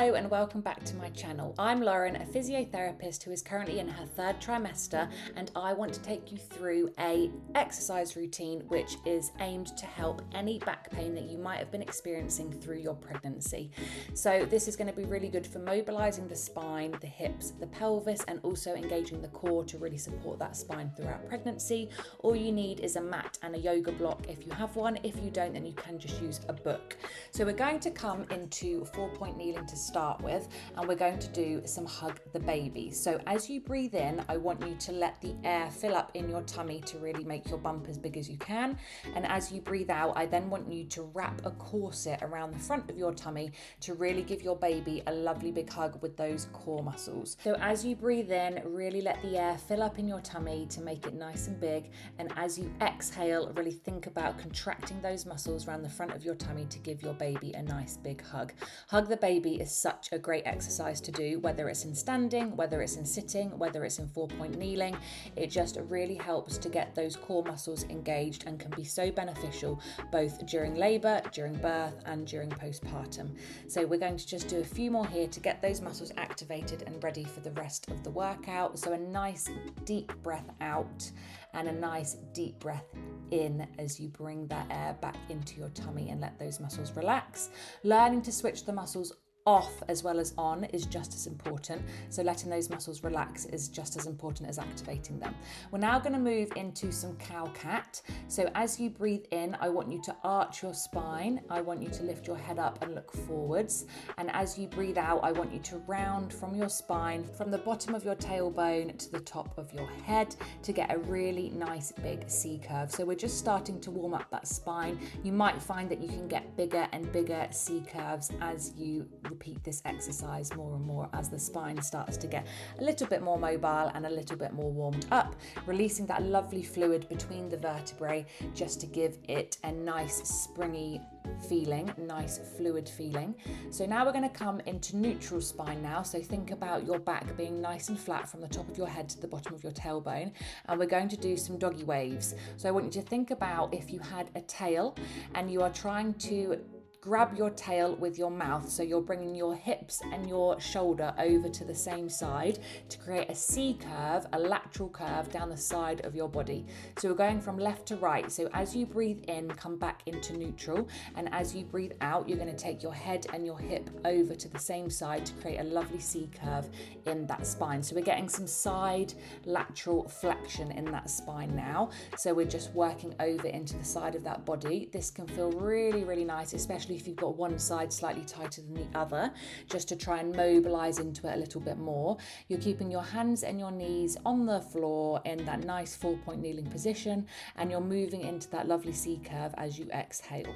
Hello and welcome back to my channel. I'm Lauren, a physiotherapist who is currently in her third trimester, and I want to take you through a exercise routine which is aimed to help any back pain that you might have been experiencing through your pregnancy. So this is going to be really good for mobilizing the spine, the hips, the pelvis, and also engaging the core to really support that spine throughout pregnancy. All you need is a mat and a yoga block if you have one. If you don't, then you can just use a book. So we're going to come into 4-point kneeling to start with, and we're going to do some hug the baby. So as you breathe in, I want you to let the air fill up in your tummy to really make your bump as big as you can. And as you breathe out, I then want you to wrap a corset around the front of your tummy to really give your baby a lovely big hug with those core muscles. So as you breathe in, really let the air fill up in your tummy to make it nice and big. And as you exhale, really think about contracting those muscles around the front of your tummy to give your baby a nice big hug. Hug the baby is such a great exercise to do, whether it's in standing, whether it's in sitting, whether it's in 4-point kneeling. It just really helps to get those core muscles engaged and can be so beneficial both during labour, during birth and during postpartum. So we're going to just do a few more here to get those muscles activated and ready for the rest of the workout. So a nice deep breath out and a nice deep breath in as you bring that air back into your tummy and let those muscles relax. Learning to switch the muscles off as well as on is just as important. So letting those muscles relax is just as important as activating them. We're now going to move into some cow-cat. So as you breathe in, I want you to arch your spine. I want you to lift your head up and look forwards. And as you breathe out, I want you to round from your spine, from the bottom of your tailbone to the top of your head to get a really nice big C curve. So we're just starting to warm up that spine. You might find that you can get bigger and bigger C curves as you repeat this exercise more and more as the spine starts to get a little bit more mobile and a little bit more warmed up, releasing that lovely fluid between the vertebrae just to give it a nice springy feeling, nice fluid feeling. So now we're going to come into neutral spine now. So think about your back being nice and flat from the top of your head to the bottom of your tailbone, and we're going to do some doggy waves. So I want you to think about if you had a tail and you are trying to grab your tail with your mouth, so you're bringing your hips and your shoulder over to the same side to create a C curve, a lateral curve down the side of your body. So we're going from left to right. So as you breathe in, come back into neutral, and as you breathe out, you're going to take your head and your hip over to the same side to create a lovely C curve in that spine. So we're getting some side lateral flexion in that spine now. So we're just working over into the side of that body. This can feel really, really nice, especially if you've got one side slightly tighter than the other, just to try and mobilize into it a little bit more. You're keeping your hands and your knees on the floor in that nice 4-point kneeling position, and you're moving into that lovely C curve as you exhale.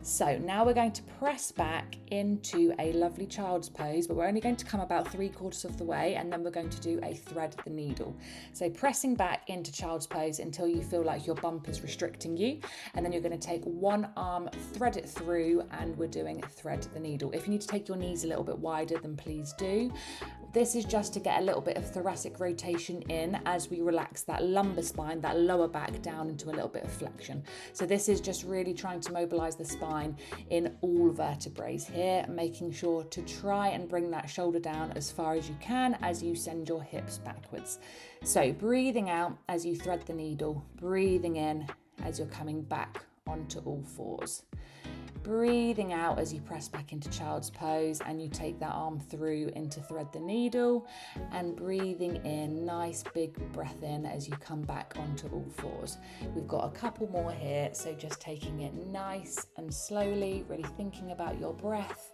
So now we're going to press back into a lovely child's pose, but we're only going to come about 3/4 of the way, and then we're going to do a thread the needle. So pressing back into child's pose until you feel like your bump is restricting you, and then you're going to take one arm, thread it through, and we're doing thread the needle. If you need to take your knees a little bit wider, then please do. This is just to get a little bit of thoracic rotation in as we relax that lumbar spine, that lower back down into a little bit of flexion. So this is just really trying to mobilize the spine in all vertebrae here, making sure to try and bring that shoulder down as far as you can as you send your hips backwards. So breathing out as you thread the needle, breathing in as you're coming back onto all fours. Breathing out as you press back into child's pose and you take that arm through into thread the needle, and breathing in, nice big breath in as you come back onto all fours. We've got a couple more here, so just taking it nice and slowly, really thinking about your breath.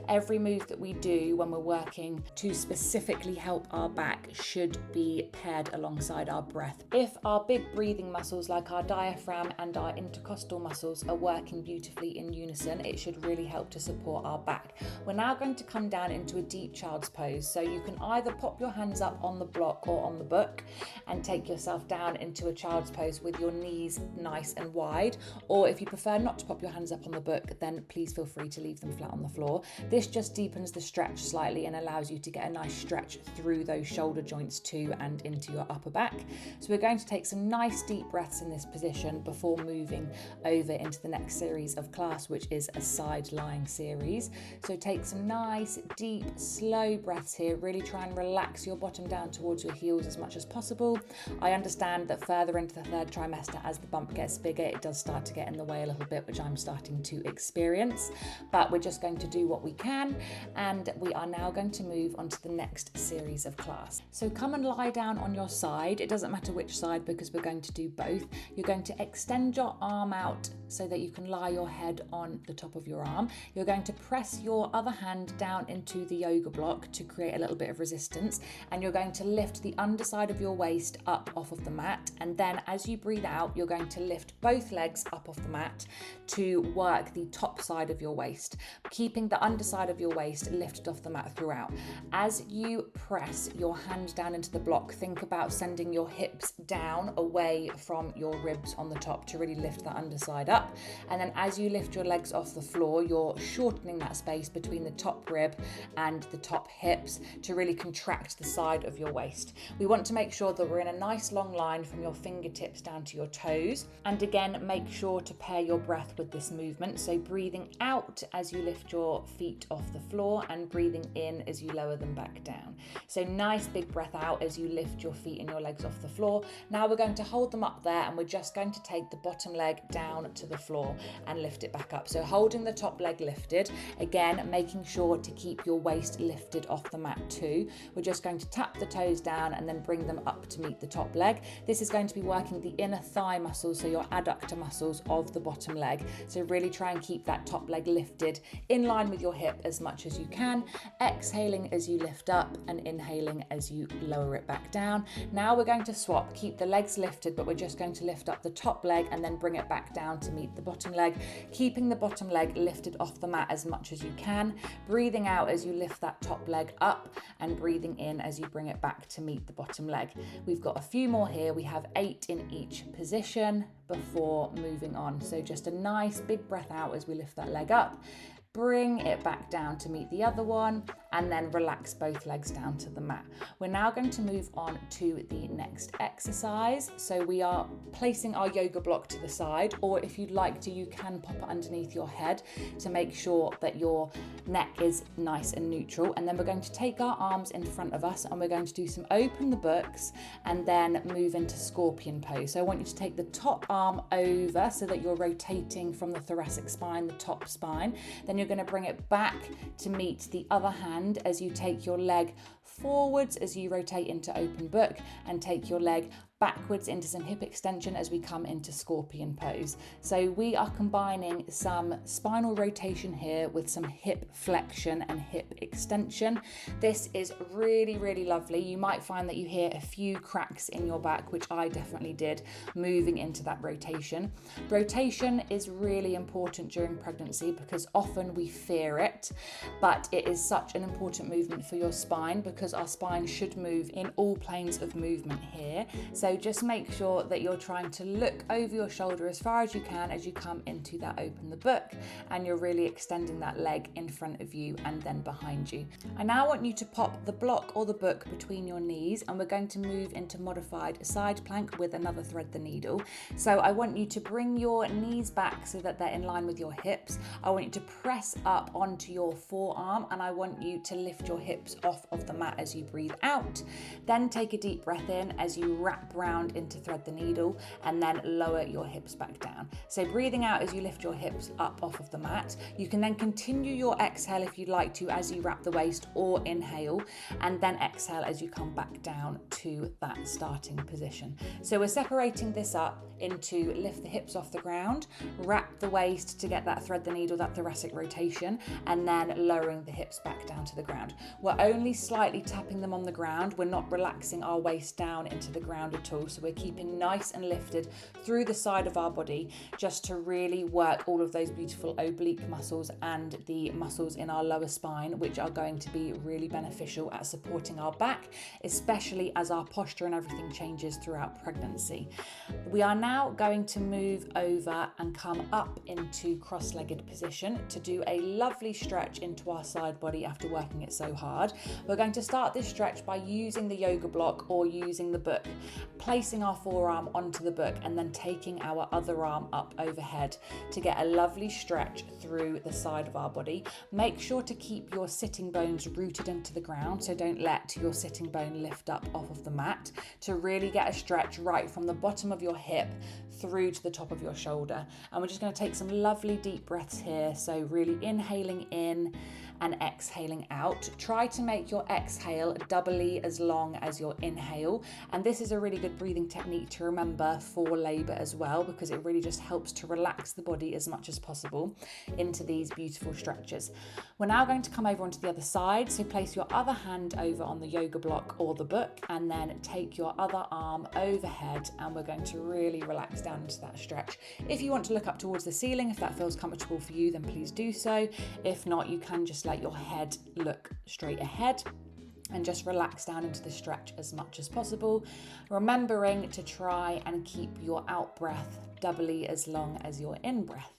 Every move that we do when we're working to specifically help our back should be paired alongside our breath. If our big breathing muscles like our diaphragm and our intercostal muscles are working beautifully in unison, it should really help to support our back. We're now going to come down into a deep child's pose. So you can either pop your hands up on the block or on the book and take yourself down into a child's pose with your knees nice and wide. Or if you prefer not to pop your hands up on the book, then please feel free to leave them flat on the floor. This just deepens the stretch slightly and allows you to get a nice stretch through those shoulder joints too and into your upper back. So we're going to take some nice deep breaths in this position before moving over into the next series of class, which is a side lying series. So take some nice, deep, slow breaths here. Really try and relax your bottom down towards your heels as much as possible. I understand that further into the third trimester, as the bump gets bigger, it does start to get in the way a little bit, which I'm starting to experience, but we're just going to do what we can, and we are now going to move on to the next series of class. So come and lie down on your side. It doesn't matter which side because we're going to do both. You're going to extend your arm out so that you can lie your head on the top of your arm. You're going to press your other hand down into the yoga block to create a little bit of resistance, and you're going to lift the underside of your waist up off of the mat, and then as you breathe out, you're going to lift both legs up off the mat to work the top side of your waist, keeping the underside of your waist lifted off the mat throughout. As you press your hand down into the block, think about sending your hips down away from your ribs on the top to really lift that underside up. And then as you lift your legs off the floor, you're shortening that space between the top rib and the top hips to really contract the side of your waist. We want to make sure that we're in a nice long line from your fingertips down to your toes. And again, make sure to pair your breath with this movement. So breathing out as you lift your feet off the floor and breathing in as you lower them back down. So nice big breath out as you lift your feet and your legs off the floor. Now we're going to hold them up there, and we're just going to take the bottom leg down to the floor and lift it back up. So holding the top leg lifted, again, making sure to keep your waist lifted off the mat too. We're just going to tap the toes down and then bring them up to meet the top leg. This is going to be working the inner thigh muscles, so your adductor muscles of the bottom leg. So really try and keep that top leg lifted in line with your hip as much as you can, exhaling as you lift up and inhaling as you lower it back down. Now we're going to swap, keep the legs lifted, but we're just going to lift up the top leg and then bring it back down to meet the bottom leg, keeping the bottom leg lifted off the mat as much as you can, breathing out as you lift that top leg up and breathing in as you bring it back to meet the bottom leg. We've got a few more here. We have 8 in each position before moving on. So just a nice big breath out as we lift that leg up, bring it back down to meet the other one, and then relax both legs down to the mat. We're now going to move on to the next exercise. So we are placing our yoga block to the side, or if you'd like to, you can pop it underneath your head to make sure that your neck is nice and neutral. And then we're going to take our arms in front of us and we're going to do some open the books and then move into scorpion pose. So I want you to take the top arm over so that you're rotating from the thoracic spine, the top spine. Then you're going to bring it back to meet the other hand as you take your leg forwards as you rotate into open book, and take your leg backwards into some hip extension as we come into scorpion pose. So we are combining some spinal rotation here with some hip flexion and hip extension. This is really, really lovely. You might find that you hear a few cracks in your back, which I definitely did, moving into that rotation. Rotation is really important during pregnancy because often we fear it, but it is such an important movement for your spine because our spine should move in all planes of movement here. So just make sure that you're trying to look over your shoulder as far as you can as you come into that open the book, and you're really extending that leg in front of you and then behind you. I now want you to pop the block or the book between your knees, and we're going to move into modified side plank with another thread the needle. So I want you to bring your knees back so that they're in line with your hips. I want you to press up onto your forearm, and I want you to lift your hips off of the mat as you breathe out. Then take a deep breath in as you wrap round into thread the needle, and then lower your hips back down. So breathing out as you lift your hips up off of the mat. You can then continue your exhale if you'd like to as you wrap the waist, or inhale and then exhale as you come back down to that starting position. So we're separating this up into lift the hips off the ground, wrap the waist to get that thread the needle, that thoracic rotation, and then lowering the hips back down to the ground. We're only slightly tapping them on the ground. We're not relaxing our waist down into the ground at all. So we're keeping nice and lifted through the side of our body, just to really work all of those beautiful oblique muscles and the muscles in our lower spine, which are going to be really beneficial at supporting our back, especially as our posture and everything changes throughout pregnancy. We are now going to move over and come up into cross-legged position to do a lovely stretch into our side body after working it so hard. We're going to start this stretch by using the yoga block or using the book. placing our forearm onto the book and then taking our other arm up overhead to get a lovely stretch through the side of our body. Make sure to keep your sitting bones rooted into the ground, so don't let your sitting bone lift up off of the mat, to really get a stretch right from the bottom of your hip through to the top of your shoulder. And we're just going to take some lovely deep breaths here, so really inhaling in and exhaling out. Try to make your exhale doubly as long as your inhale, and this is a really good breathing technique to remember for labour as well, because it really just helps to relax the body as much as possible into these beautiful stretches. We're now going to come over onto the other side, so place your other hand over on the yoga block or the book, and then take your other arm overhead, and we're going to really relax down into that stretch. If you want to look up towards the ceiling, if that feels comfortable for you, then please do so. If not, you can just let your head look straight ahead and just relax down into the stretch as much as possible, remembering to try and keep your out breath doubly as long as your in breath.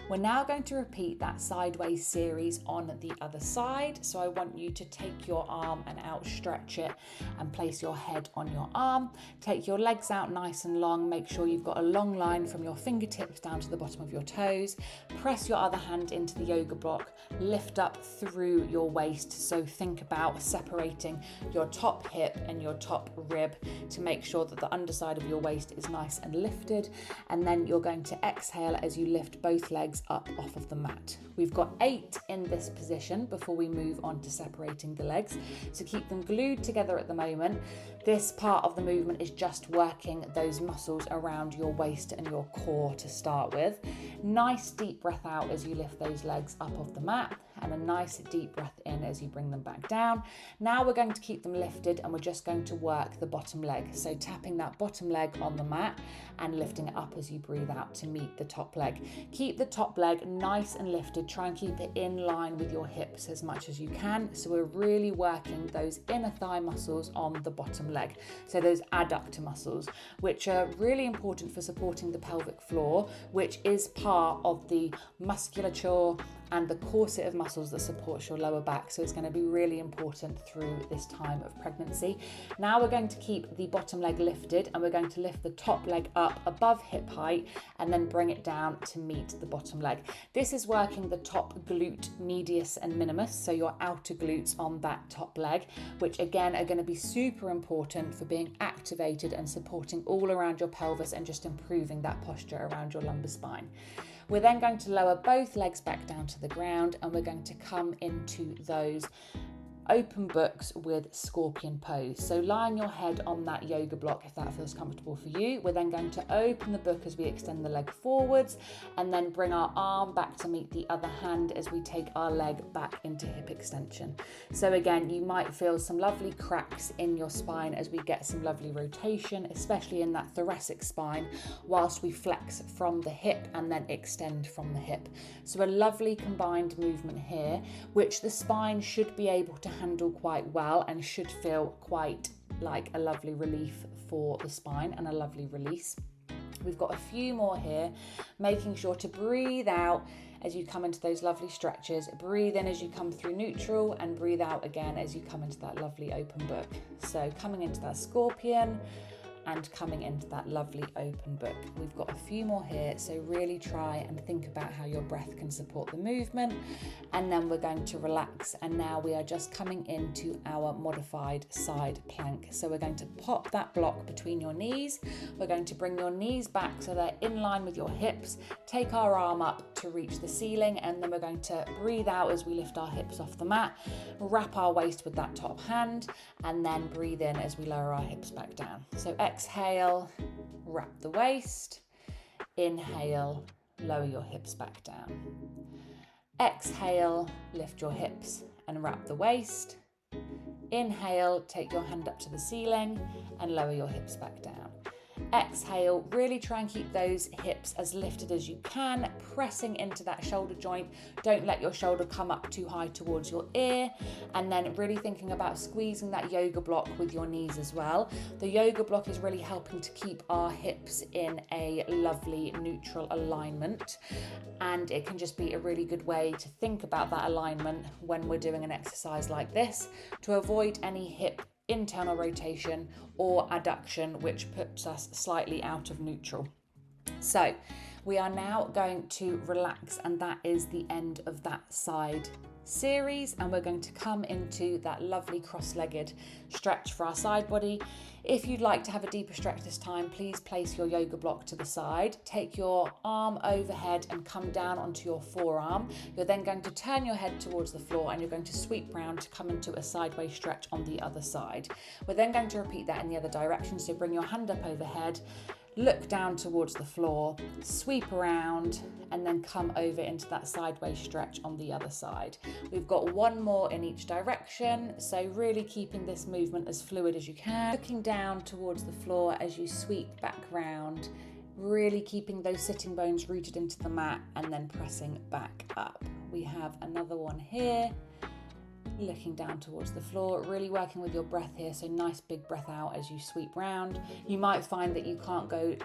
We're now going to repeat that sideways series on the other side. So I want you to take your arm and outstretch it and place your head on your arm. Take your legs out nice and long. Make sure you've got a long line from your fingertips down to the bottom of your toes. Press your other hand into the yoga block. Lift up through your waist. So think about separating your top hip and your top rib to make sure that the underside of your waist is nice and lifted. And then you're going to exhale as you lift both legs up off of the mat. We've got 8 in this position before we move on to separating the legs. So keep them glued together at the moment. This part of the movement is just working those muscles around your waist and your core to start with. Nice deep breath out as you lift those legs up off the mat, and a nice deep breath in as you bring them back down. Now we're going to keep them lifted, and we're just going to work the bottom leg. So tapping that bottom leg on the mat and lifting it up as you breathe out to meet the top leg. Keep the top leg nice and lifted. Try and keep it in line with your hips as much as you can. So we're really working those inner thigh muscles on the bottom leg. So those adductor muscles, which are really important for supporting the pelvic floor, which is part of the musculature and the corset of muscles that supports your lower back. So it's going to be really important through this time of pregnancy. Now we're going to keep the bottom leg lifted, and we're going to lift the top leg up above hip height and then bring it down to meet the bottom leg. This is working the top glute medius and minimus, so your outer glutes on that top leg, which again are going to be super important for being activated and supporting all around your pelvis and just improving that posture around your lumbar spine. We're then going to lower both legs back down to the ground, and we're going to come into those open books with scorpion pose. So lying your head on that yoga block, if that feels comfortable for you. We're then going to open the book as we extend the leg forwards, and then bring our arm back to meet the other hand as we take our leg back into hip extension. So again, you might feel some lovely cracks in your spine as we get some lovely rotation, especially in that thoracic spine, whilst we flex from the hip and then extend from the hip. So a lovely combined movement here, which the spine should be able to handle quite well and should feel quite like a lovely relief for the spine and a lovely release. We've got a few more here, making sure to breathe out as you come into those lovely stretches. Breathe in as you come through neutral, and breathe out again as you come into that lovely open book. So coming into that scorpion and coming into that lovely open book. We've got a few more here, so really try and think about how your breath can support the movement, and then we're going to relax, and now we are just coming into our modified side plank. So we're going to pop that block between your knees. We're going to bring your knees back so they're in line with your hips, take our arm up to reach the ceiling, and then we're going to breathe out as we lift our hips off the mat, wrap our waist with that top hand, and then breathe in as we lower our hips back down. So exhale, wrap the waist. Inhale, lower your hips back down. Exhale, lift your hips and wrap the waist. Inhale, take your hand up to the ceiling and lower your hips back down. Exhale, really try and keep those hips as lifted as you can, pressing into that shoulder joint. Don't let your shoulder come up too high towards your ear, and then really thinking about squeezing that yoga block with your knees as well. The yoga block is really helping to keep our hips in a lovely neutral alignment, and it can just be a really good way to think about that alignment when we're doing an exercise like this, to avoid any hip internal rotation, or adduction, which puts us slightly out of neutral. So we are now going to relax, and that is the end of that side series, and we're going to come into that lovely cross-legged stretch for our side body. If you'd like to have a deeper stretch this time, please place your yoga block to the side, take your arm overhead and come down onto your forearm. You're then going to turn your head towards the floor, and you're going to sweep round to come into a sideways stretch on the other side. We're then going to repeat that in the other direction, so bring your hand up overhead, look down towards the floor, sweep around, and then come over into that sideways stretch on the other side. We've got one more in each direction, so really keeping this movement as fluid as you can. Looking down towards the floor as you sweep back round, really keeping those sitting bones rooted into the mat, and then pressing back up. We have another one here. Looking down towards the floor, really working with your breath here, so nice big breath out as you sweep round. You might find that you can't go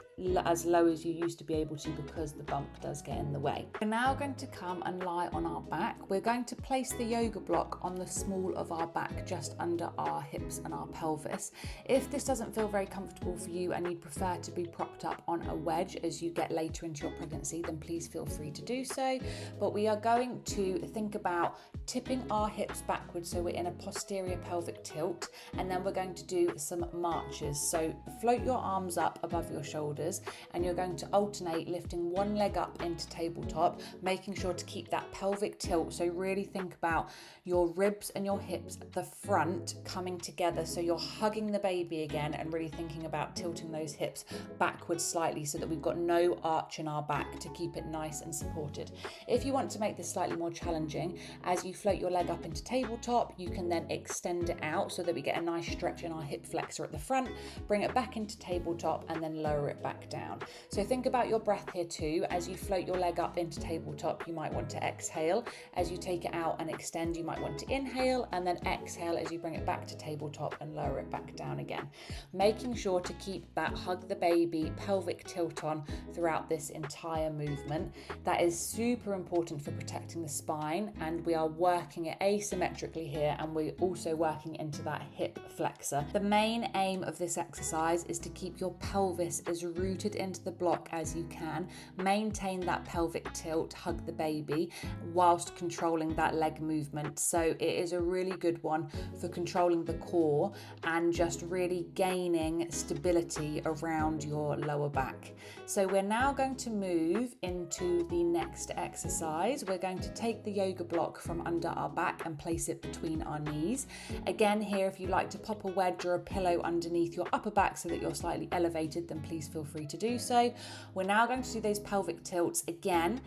as low as you used to be able to because the bump does get in the way. We're now going to come and lie on our back. We're going to place the yoga block on the small of our back, just under our hips and our pelvis. If this doesn't feel very comfortable for you and you prefer to be propped up on a wedge as you get later into your pregnancy, then please feel free to do so. But we are going to think about tipping our hips backwards, so we're in a posterior pelvic tilt, and then we're going to do some marches. So float your arms up above your shoulders, and you're going to alternate lifting one leg up into tabletop, making sure to keep that pelvic tilt. So really think about your ribs and your hips at the front coming together, so you're hugging the baby again, and really thinking about tilting those hips backwards slightly so that we've got no arch in our back to keep it nice and supported. If you want to make this slightly more challenging, as you float your leg up into tabletop, you can then extend it out so that we get a nice stretch in our hip flexor at the front, bring it back into tabletop, and then lower it back down. So think about your breath here too. As you float your leg up into tabletop, you might want to exhale. As you take it out and extend, you might want to inhale, and then exhale as you bring it back to tabletop and lower it back down again. Making sure to keep that hug the baby pelvic tilt on throughout this entire movement. That is super important for protecting the spine, and we are working it asymmetrically here, and we're also working into that hip flexor. The main aim of this exercise is to keep your pelvis as rooted into the block as you can, maintain that pelvic tilt, hug the baby, whilst controlling that leg movement. So it is a really good one for controlling the core and just really gaining stability around your lower back. So we're now going to move into the next exercise. We're going to take the yoga block from under our back and place it between our knees. Again, here, if you like to pop a wedge or a pillow underneath your upper back so that you're slightly elevated, then please feel free to do so. We're now going to do those pelvic tilts again.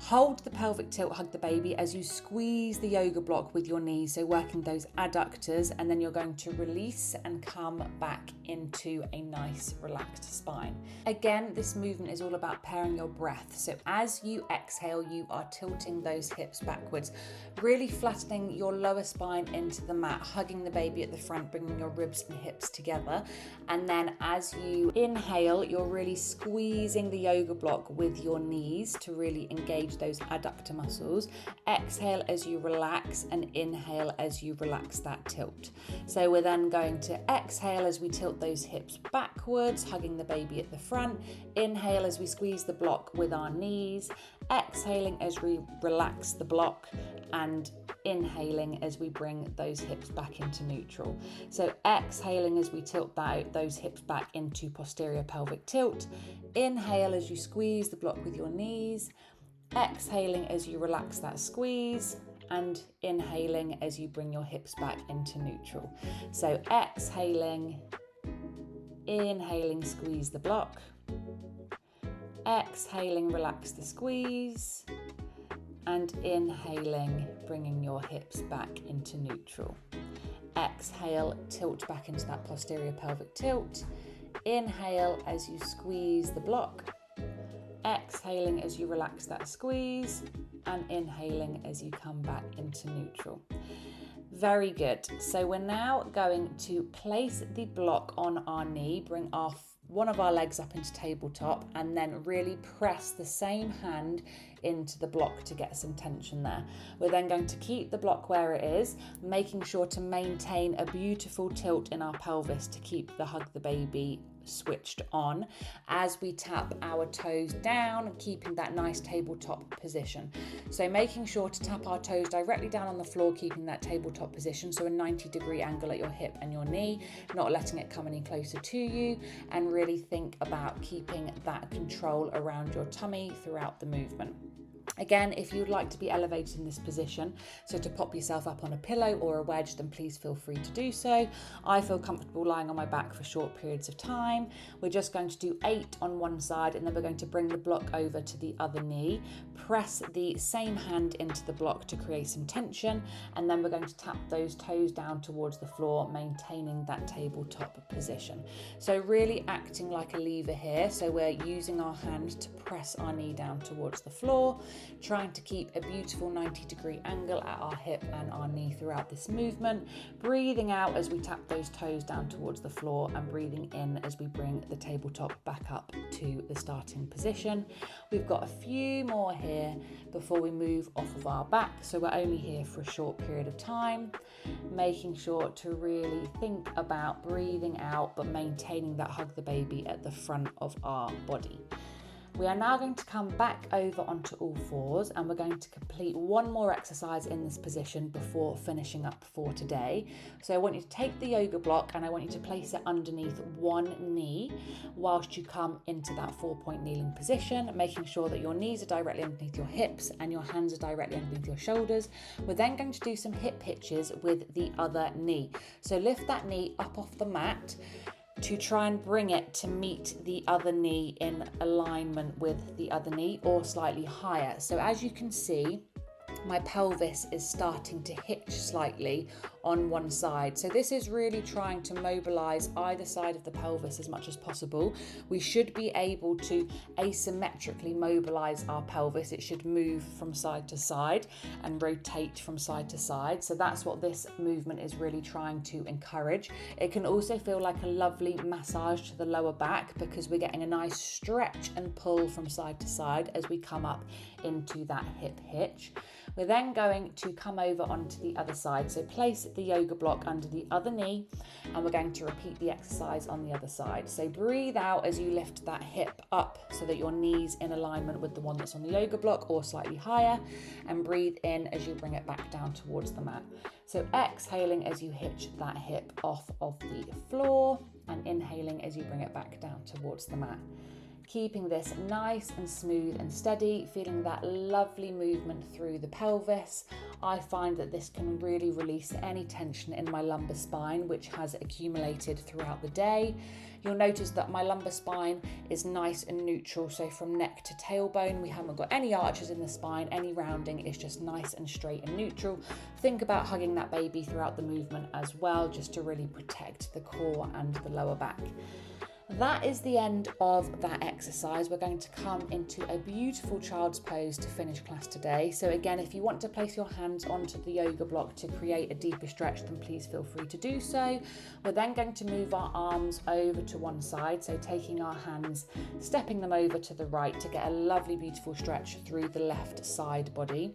Hold the pelvic tilt, hug the baby as you squeeze the yoga block with your knees, so working those adductors, and then you're going to release and come back into a nice relaxed spine. Again, this movement is all about pairing your breath. So as you exhale, you are tilting those hips backwards, really flattening your lower spine into the mat, hugging the baby at the front, bringing your ribs and hips together. And then as you inhale, you're really squeezing the yoga block with your knees to really engage those adductor muscles. Exhale as you relax, and inhale as you relax that tilt. So we're then going to exhale as we tilt those hips backwards, hugging the baby at the front. Inhale as we squeeze the block with our knees. Exhaling as we relax the block, and inhaling as we bring those hips back into neutral. So exhaling as we tilt those hips back into posterior pelvic tilt. Inhale as you squeeze the block with your knees. Exhaling as you relax that squeeze, and inhaling as you bring your hips back into neutral. So exhaling, inhaling, squeeze the block. Exhaling, relax the squeeze, and inhaling, bringing your hips back into neutral. Exhale, tilt back into that posterior pelvic tilt. Inhale as you squeeze the block. Exhaling as you relax that squeeze, and inhaling as you come back into neutral. Very good. So we're now going to place the block on our knee, bring our one of our legs up into tabletop and then really press the same hand into the block to get some tension there. We're then going to keep the block where it is, making sure to maintain a beautiful tilt in our pelvis to keep the hug the baby switched on as we tap our toes down, keeping that nice tabletop position. So making sure to tap our toes directly down on the floor, keeping that tabletop position, so a 90-degree angle at your hip and your knee, not letting it come any closer to you, and really think about keeping that control around your tummy throughout the movement. Again, if you'd like to be elevated in this position, so to pop yourself up on a pillow or a wedge, then please feel free to do so. I feel comfortable lying on my back for short periods of time. We're just going to do 8 on one side, and then we're going to bring the block over to the other knee, press the same hand into the block to create some tension, and then we're going to tap those toes down towards the floor, maintaining that tabletop position. So really acting like a lever here. So we're using our hand to press our knee down towards the floor, trying to keep a beautiful 90-degree angle at our hip and our knee throughout this movement, breathing out as we tap those toes down towards the floor, and breathing in as we bring the tabletop back up to the starting position. We've got a few more here before we move off of our back, so we're only here for a short period of time, making sure to really think about breathing out but maintaining that hug the baby at the front of our body. We are now going to come back over onto all fours, and we're going to complete one more exercise in this position before finishing up for today. So I want you to take the yoga block and I want you to place it underneath one knee whilst you come into that 4-point kneeling position, making sure that your knees are directly underneath your hips and your hands are directly underneath your shoulders. We're then going to do some hip hitches with the other knee. So lift that knee up off the mat to try and bring it to meet the other knee in alignment with the other knee, or slightly higher. So as you can see, my pelvis is starting to hitch slightly on one side. So this is really trying to mobilise either side of the pelvis as much as possible. We should be able to asymmetrically mobilise our pelvis. It should move from side to side and rotate from side to side. So that's what this movement is really trying to encourage. It can also feel like a lovely massage to the lower back because we're getting a nice stretch and pull from side to side as we come up into that hip hitch. We're then going to come over onto the other side. So place the yoga block under the other knee, and we're going to repeat the exercise on the other side. So breathe out as you lift that hip up so that your knee's in alignment with the one that's on the yoga block or slightly higher, and breathe in as you bring it back down towards the mat. So exhaling as you hitch that hip off of the floor, and inhaling as you bring it back down towards the mat. Keeping this nice and smooth and steady, feeling that lovely movement through the pelvis. I find that this can really release any tension in my lumbar spine, which has accumulated throughout the day. You'll notice that my lumbar spine is nice and neutral, so from neck to tailbone, we haven't got any arches in the spine, any rounding, it's just nice and straight and neutral. Think about hugging that baby throughout the movement as well, just to really protect the core and the lower back. That is the end of that exercise. We're going to come into a beautiful child's pose to finish class today. So again, if you want to place your hands onto the yoga block to create a deeper stretch, then please feel free to do so. We're then going to move our arms over to one side. So taking our hands, stepping them over to the right to get a lovely, beautiful stretch through the left side body.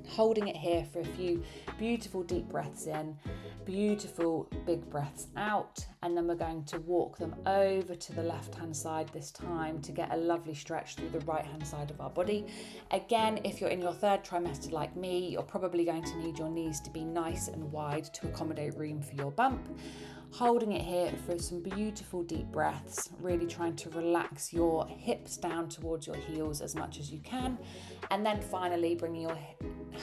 Holding it here for a few beautiful deep breaths in, beautiful big breaths out, and then we're going to walk them over to the left hand side this time to get a lovely stretch through the right hand side of our body. Again, if you're in your third trimester like me, you're probably going to need your knees to be nice and wide to accommodate room for your bump. Holding it here for some beautiful deep breaths, really trying to relax your hips down towards your heels as much as you can. And then finally bringing your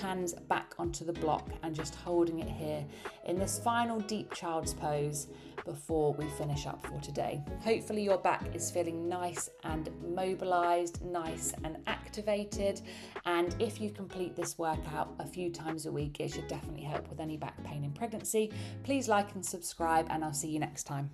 hands back onto the block and just holding it here in this final deep child's pose before we finish up for today. Hopefully your back is feeling nice and mobilized, nice and activated. And if you complete this workout a few times a week, it should definitely help with any back pain in pregnancy. Please like and subscribe, and I'll see you next time.